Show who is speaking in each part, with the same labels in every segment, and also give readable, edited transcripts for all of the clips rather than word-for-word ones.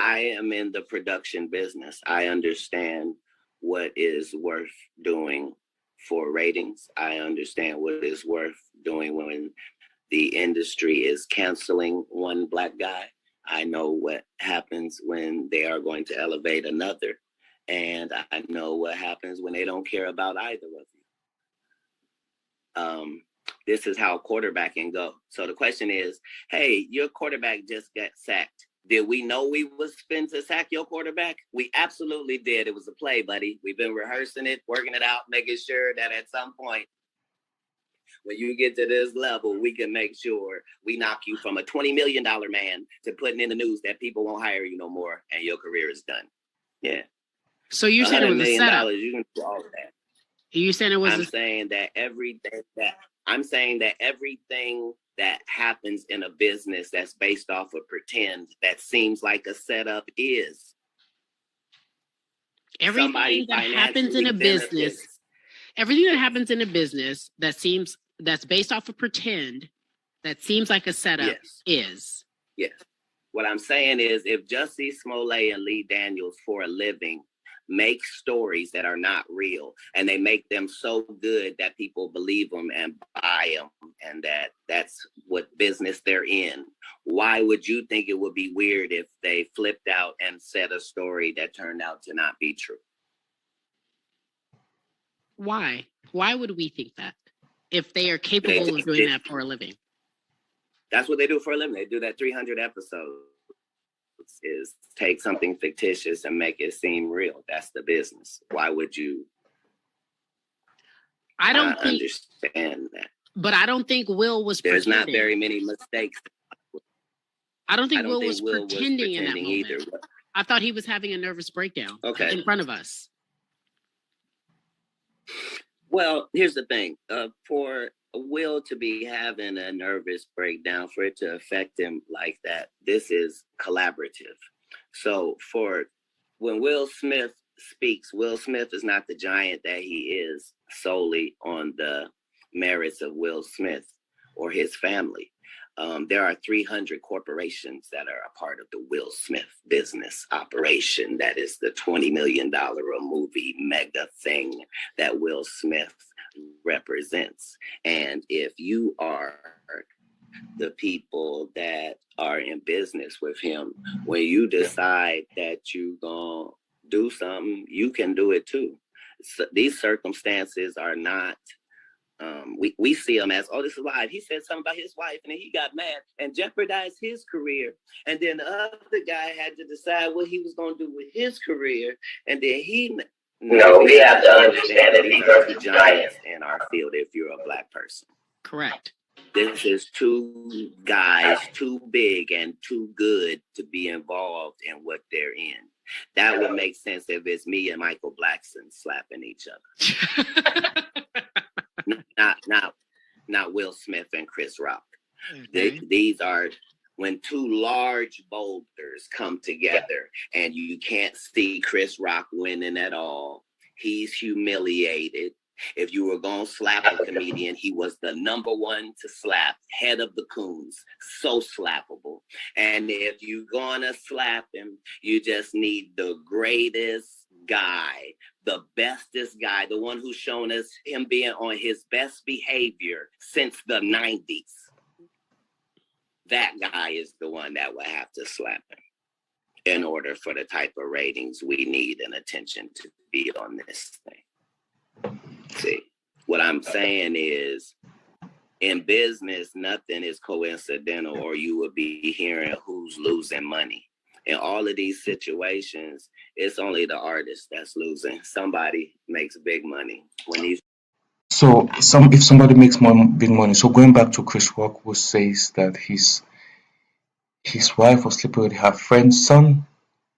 Speaker 1: I am in the production business. I understand what is worth doing for ratings. I understand what is worth doing when the industry is canceling one Black guy. I know what happens when they are going to elevate another. And I know what happens when they don't care about either of you. This is how quarterbacking go. So the question is, hey, your quarterback just got sacked. Did we know we was fin to sack your quarterback? We absolutely did. It was a play, buddy. We've been rehearsing it, working it out, making sure that at some point, when you get to this level, we can make sure we knock you from a $20 million man to putting in the news that people won't hire you no more and your career is done. Yeah.
Speaker 2: So you said it was a setup.
Speaker 1: You can do all of that.
Speaker 2: You saying it was?
Speaker 1: I'm saying that everything that happens in a business that's based off of pretend that seems like a setup is.
Speaker 2: Everything that happens in a business, everything that happens in a business that's based off of pretend that seems like a setup is.
Speaker 1: Yes. What I'm saying is, if Jussie Smollett and Lee Daniels for a living make stories that are not real, and they make them so good that people believe them and buy them, and that's what business they're in, why would you think it would be weird if they flipped out and said a story that turned out to not be true?
Speaker 2: Why? Why would we think that if they are capable of doing that for a living?
Speaker 1: That's what they do for a living. They do that 300 episodes. Is take something fictitious and make it seem real. That's the business. Why would you?
Speaker 2: I don't
Speaker 1: understand that.
Speaker 2: But I don't think Will was.
Speaker 1: There's not very many mistakes.
Speaker 2: I don't think Will was pretending in that moment. Either. I thought he was having a nervous breakdown in front of us.
Speaker 1: Well, here's the thing. For Will to be having a nervous breakdown, for it to affect him like that, this is collaborative. So when Will Smith speaks, Will Smith is not the giant that he is solely on the merits of Will Smith or his family. There are 300 corporations that are a part of the Will Smith business operation. That is the $20 million a movie mega thing that Will Smith represents. And if you are the people that are in business with him, when you decide that you're going to do something, you can do it too. So these circumstances are not, we see them as, oh, this is live. He said something about his wife and then he got mad and jeopardized his career. And then the other guy had to decide what he was going to do with his career. And then we have to understand that these are two giants in our field if you're a Black person.
Speaker 2: Correct.
Speaker 1: This is two guys too big and too good to be involved in what they're in. That would make sense if it's me and Michael Blackson slapping each other. not Will Smith and Chris Rock. Okay. These are when two large boulders come together and you can't see Chris Rock winning at all. He's humiliated. If you were going to slap a comedian, he was the number one to slap, head of the coons, so slappable. And if you're going to slap him, you just need the greatest guy, the bestest guy, the one who's shown us him being on his best behavior since the 90s. That guy is the one that would have to slap him in order for the type of ratings we need and attention to be on this thing. See, what I'm saying is, in business, nothing is coincidental, or you would be hearing who's losing money. In all of these situations, it's only the artist that's losing. Somebody makes big money.
Speaker 3: If somebody makes big money. So going back to Chris Rock, who says that his wife was sleeping with her friend's son,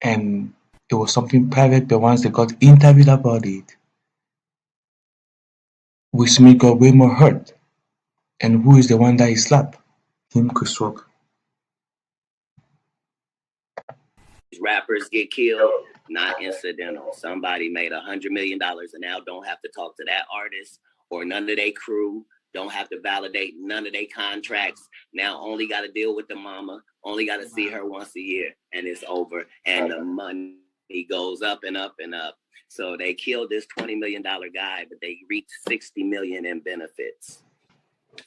Speaker 3: and it was something private. But once they got interviewed about it, Will Smith got way more hurt. And who is the one that he slapped? Him, Chris Rock.
Speaker 1: Rappers get killed, not incidental. Somebody made $100 million and now don't have to talk to that artist or none of their crew Don't have to validate none of their contracts. Now only got to deal with the mama, only got to see her once a year, and it's over. And the money goes up and up and up. So they killed this $20 million guy, but they reaped $60 million in benefits.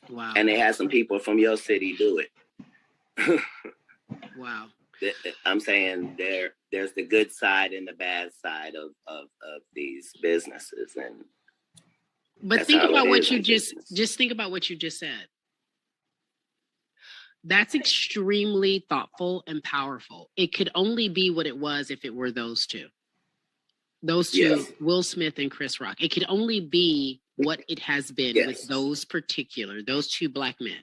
Speaker 2: Wow.
Speaker 1: And they had some people from your city do it.
Speaker 2: Wow.
Speaker 1: I'm saying there's the good side and the bad side of these businesses, and
Speaker 2: but think about what you just think about what you just said. That's extremely thoughtful and powerful. It could only be what it was if it were those two. Those two, yes. Will Smith and Chris Rock. It could only be what it has been with those two black men.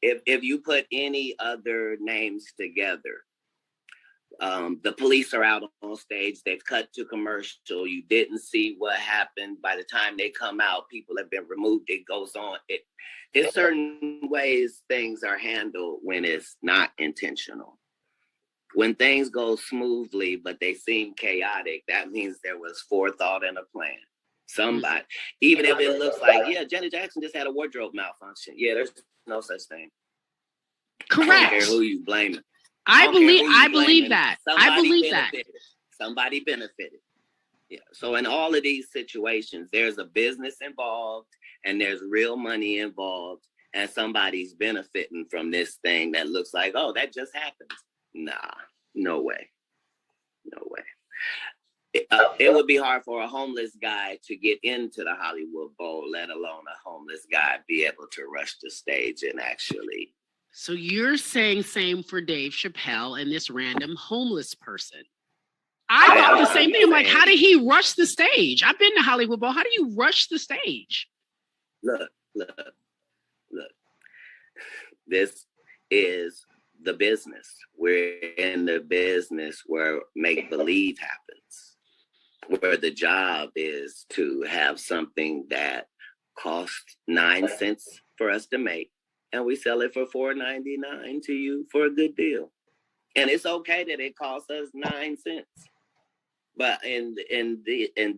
Speaker 1: If you put any other names together, the police are out on stage, they've cut to commercial, you didn't see what happened. By the time they come out, people have been removed, it goes on. It's certain ways things are handled when it's not intentional. When things go smoothly, but they seem chaotic, that means there was forethought and a plan. Somebody, even if it looks like, Janet Jackson just had a wardrobe malfunction. Yeah, there's no such thing.
Speaker 2: Correct.
Speaker 1: I don't care who you blaming.
Speaker 2: I believe that.
Speaker 1: Somebody benefited. Yeah. So in all of these situations, there's a business involved and there's real money involved, and somebody's benefiting from this thing that looks like, oh, that just happened. Nah, no way. No way. It would be hard for a homeless guy to get into the Hollywood Bowl, let alone a homeless guy be able to rush the stage and actually.
Speaker 2: So you're saying same for Dave Chappelle and this random homeless person. I thought the same thing. I'm like, how did he rush the stage? I've been to Hollywood Bowl. How do you rush the stage?
Speaker 1: Look. This is the business. We're in the business where make-believe happens, where the job is to have something that costs 9 cents for us to make, and we sell it for $4.99 to you for a good deal. And it's okay that it costs us 9 cents. But in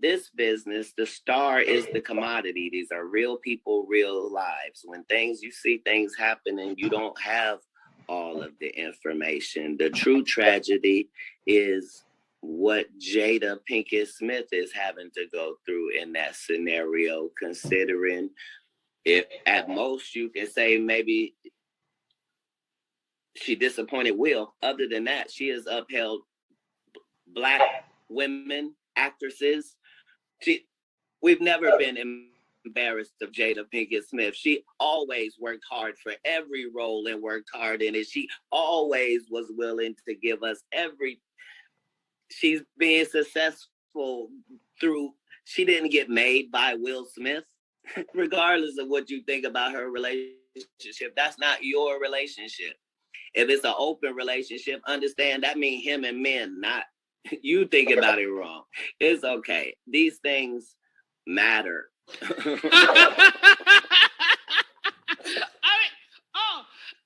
Speaker 1: this business, the star is the commodity. These are real people, real lives. When you see things happen and you don't have all of the information, the true tragedy is what Jada Pinkett Smith is having to go through in that scenario, considering if at most you can say maybe she disappointed Will. Other than that, she has upheld Black women, actresses. We've never been embarrassed of Jada Pinkett Smith. She always worked hard for every role and worked hard in it. She always was willing to give us she's being successful she didn't get made by Will Smith. Regardless of what you think about her relationship, that's not your relationship. If it's an open relationship, understand that means him and men, not you think about it wrong. It's okay. These things matter.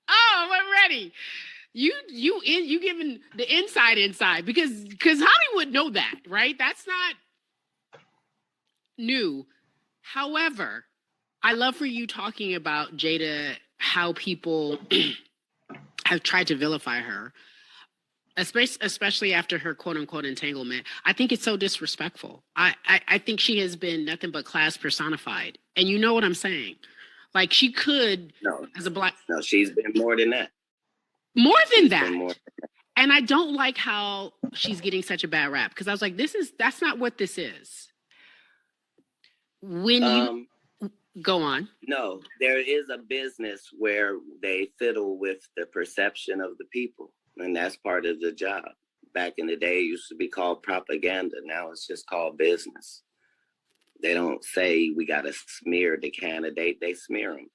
Speaker 2: I'm ready. You giving the inside because Hollywood know that, right? That's not new. However, I love for you talking about Jada, how people have tried to vilify her, especially after her quote unquote entanglement. I think it's so disrespectful. I think she has been nothing but class personified. And you know what I'm saying? Like she could, as a Black.
Speaker 1: No, she's been more than that.
Speaker 2: More than that. And I don't like how she's getting such a bad rap, because I was like, that's not what this is. When you go on.
Speaker 1: No, there is a business where they fiddle with the perception of the people. And that's part of the job. Back in the day, it used to be called propaganda. Now it's just called business. They don't say we got to smear the candidate. They smear them.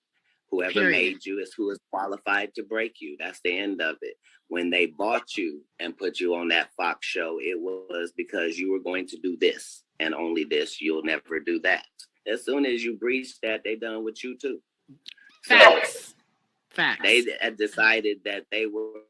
Speaker 1: Whoever made you is who is qualified to break you. That's the end of it. When they bought you and put you on that Fox show, it was because you were going to do this and only this. You'll never do that. As soon as you breach that, they done with you too.
Speaker 2: Facts.
Speaker 1: They had decided that they were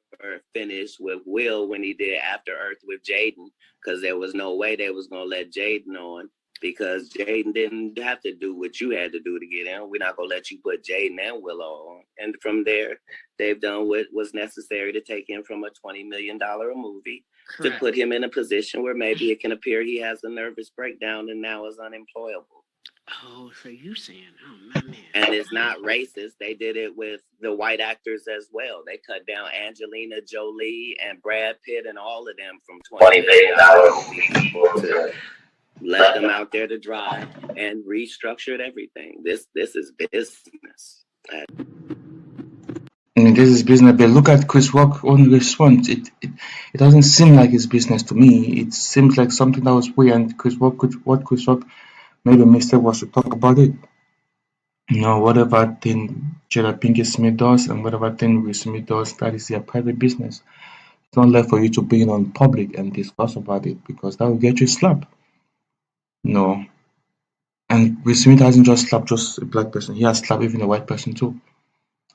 Speaker 1: finished with Will when he did After Earth with Jaden, because there was no way they was going to let Jaden on. because Jaden didn't have to do what you had to do to get in. We're not going to let you put Jaden and Willow on. And from there, they've done what was necessary to take him from a $20 million movie to put him in a position where maybe it can appear he has a nervous breakdown and now is unemployable.
Speaker 2: Oh, so you saying, oh, my man.
Speaker 1: And it's not racist. They did it with the white actors as well. They cut down Angelina Jolie and Brad Pitt and all of them from $20 million people to let them out there to dry and restructured everything. This is business.
Speaker 3: I mean, this is business, but look at Chris Rock's own response. It doesn't seem like it's business to me. It seems like something that was weird, and Chris Rock made a mistake was to talk about it. You know, whatever thing Jada Pinkett Smith does and whatever thing Will Smith does, that is their private business. It's not left for you to bring it on public and discuss about it, because that will get you slapped. No. And Will Smith hasn't just slapped just a black person, he has slapped even a white person too.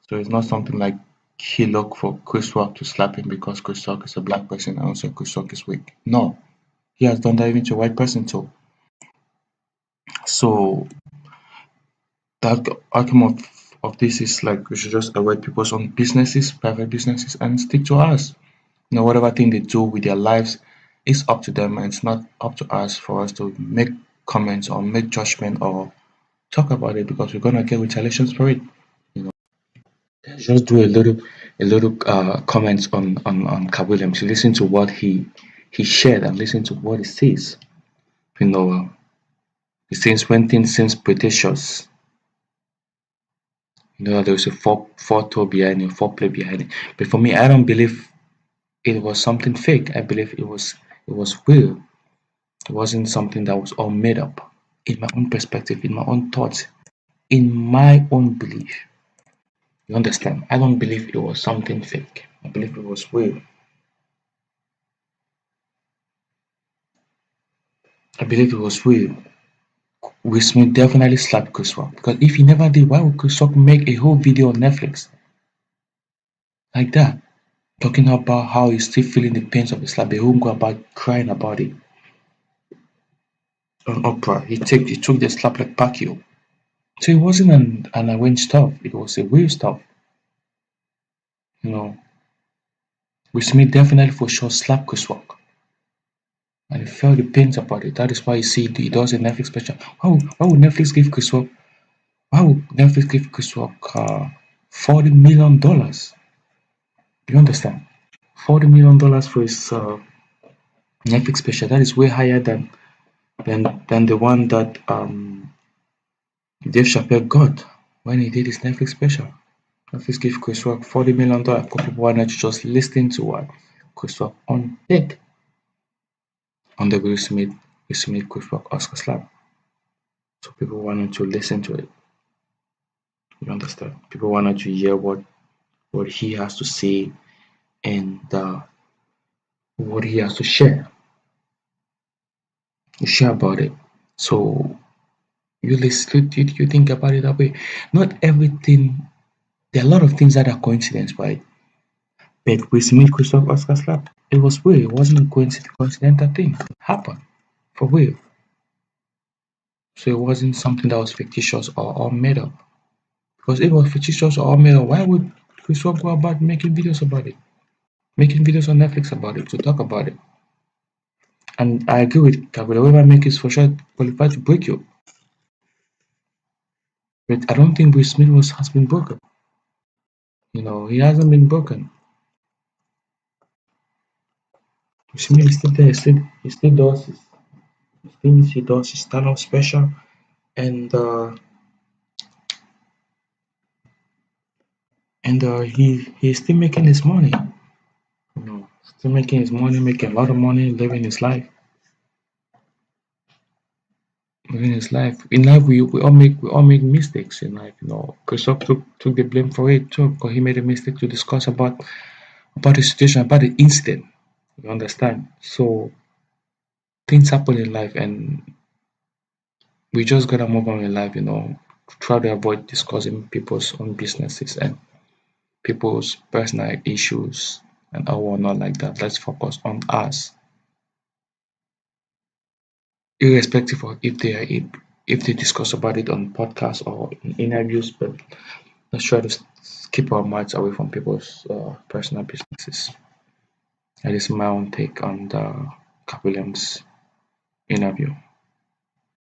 Speaker 3: So it's not something like he looked for Chris Rock to slap him because Chris Rock is a black person and also Chris Rock is weak. No. He has done that even to a white person too. So that argument of this is like we should just avoid people's own businesses, private businesses, and stick to us. You know, whatever thing they do with their lives is up to them, and it's not up to us for us to make comments or make judgment or talk about it, because we're gonna get retaliations for it. You know, let's just do a little comments on Katt Williams. Listen to what he shared and listen to what he says. You know, he says when things seems pretentious, you know, there's a photo behind it, foreplay behind it. But for me, I don't believe it was something fake. I believe it was real. It wasn't something that was all made up. In my own perspective, in my own thoughts, in my own belief. You understand? I don't believe it was something fake. I believe it was real. I believe it was real. Will Smith definitely slapped Chris Rock, because if he never did, why would Chris Rock make a whole video on Netflix like that, talking about how he's still feeling the pains of the slap? They won't go about crying about it on Oprah. He took the slap like Pacquiao. So it wasn't an arranged stuff. It was a real stuff. You know, Will Smith definitely for sure slapped Chris Rock, and he felt the pains about it. That is why you see he does a Netflix special. Why would Netflix give Chris Rock? Why would Netflix give Chris Rock $40 million? You understand? $40 million for his Netflix special. That is way higher than the one that Dave Chappelle got when he did his Netflix special. Netflix give Chris Rock $40 million. Because people wanted to just listen to what Chris Rock on did on the Will Smith Chris Rock Oscar slap. So people wanted to listen to it. You understand? People wanted to hear what he has to say and what he has to share about it. So you think about it that way. Not everything. There are a lot of things that are coincidence, right? But Will Smith Chris Rock Oscar slap, it was real. It wasn't a coincidental thing. It happened for real. So it wasn't something that was fictitious or made up. Because if it was fictitious or made up, why would Chris Rock go about making videos about it? Making videos on Netflix about it, to talk about it. And I agree with Katt, whoever make is for sure qualified to break you. But I don't think Will Smith has been broken. You know, he hasn't been broken. Will Smith is still there. He still does his things. He does his stand-up special, and he's still making his money. You know, still making his money, making a lot of money, living his life. Living his life. In life, we all make mistakes in life. You know, Chris Rock took the blame for it too, because he made a mistake to discuss about the situation, about the incident. You understand? So things happen in life, and we just gotta move on in life. You know, try to avoid discussing people's own businesses and people's personal issues and all whatnot like that. Let's focus on us. irrespective of if they discuss about it on podcasts or in interviews. But let's try to keep our minds away from people's personal businesses. That is my own take on the Katt Williams interview.